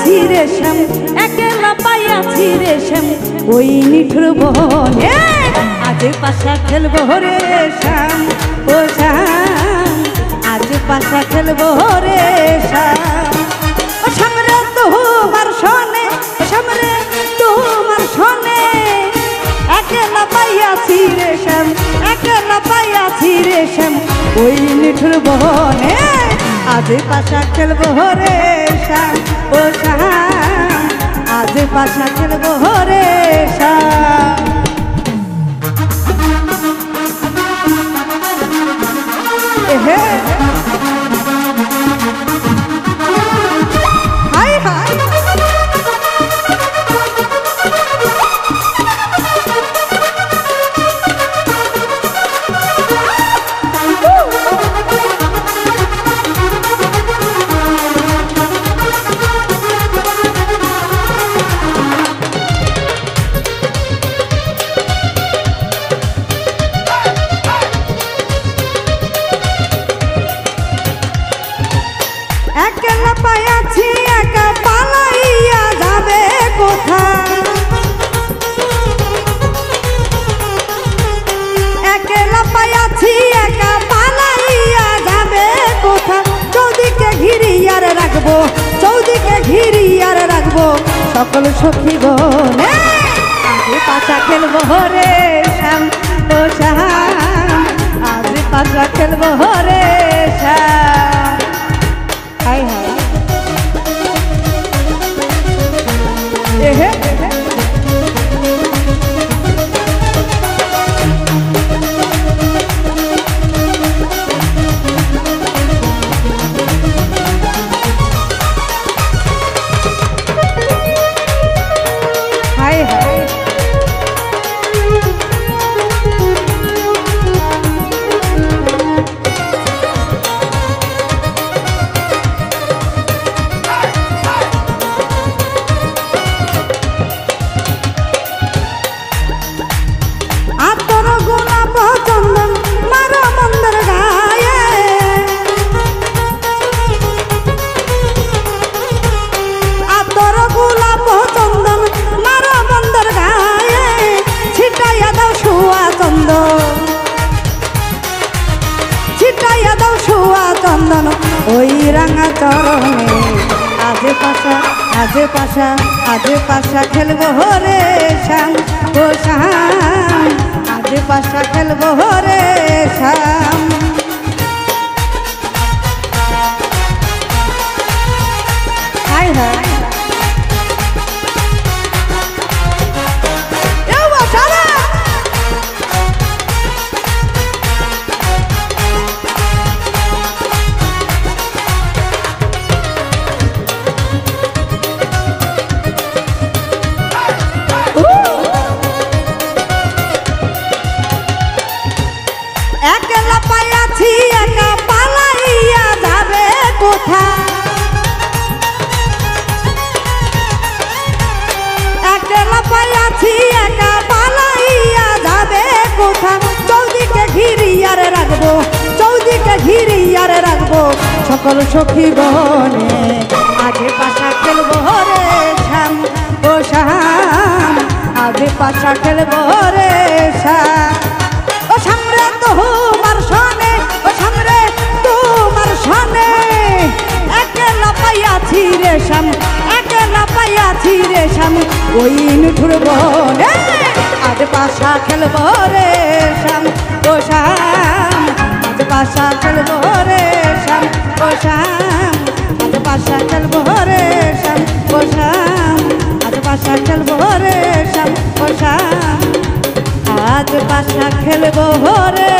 পাইয়াছি রে শ্যাম, একলা পাইয়াছি রে শ্যাম ওই নিঠুর বনে। আজ পাশা খেলবো রে শ্যাম, ও শ্যাম আজ পাশা খেলবো রে শ্যাম। ও শ্যাম রে তোমার সনে, ও শ্যাম রে তোমার সনে একলা পাইয়াছি রে শ্যাম, একলা পাইয়াছি রে শ্যাম ওই নিঠুর বনে। আজ পাশা খেলবো রে শ্যাম, ও শ্যাম আজ পাশা খেলবো রে শ্যাম। হাই হাই একলা পাইয়াছি একা পালাইয়া যাবে কোথায়, একলা পাইয়াছি একা পালাইয়া যাবে কোথা। চৌদিকে ঘিরিয়ার রাখবো, চৌদিকে ঘিরিয়ার রাখবো সকল সখী গনে। আজ পাশা খেলবো রে শ্যাম, ও শ্যাম আজ পাশা খেলবো রে শ্যাম। হাই হাই হাই হাই ছিটাইয়া দাও শুয়া চন্দন ওই রাঙা চরণে। আজ পাশা, আজ পাশা, আজ পাশা খেলবো রে শ্যাম, ও শ্যাম আজ পাশা খেলবো রে শ্যাম। হাই হাই একলা পাইয়াছি একা পালাইয়া যাবে কোথায়, একলা পাইয়াছি একা পালাইয়া যাবে কোথায়। চৌদিকে ঘিরিয়ার রাখবো, চৌদিকে ঘিরিয়ার রাখবো সকল সখী গনে। আজ পাশা খেলবো রে শ্যাম, ও শ্যাম আজ পাশা খেলবো রে শ্যাম। ও শ্যাম রে তোমার সনে, ও শ্যাম রে তোমার সনে একলা পাইয়াছি রে শ্যাম, একলা পাইয়াছি রে শ্যাম ওই নিঠুর বনে। আজ পাশা খেলবো রে শ্যাম, ও শ্যাম আজ পাশা খেলবো রে শ্যাম, ও শ্যাম আজ পাশা খেলবো রে শ্যাম, ও শ্যাম আজ পাশা খেলবো রে শ্যাম, ও শ্যাম আজ পাশা খেলবো রে।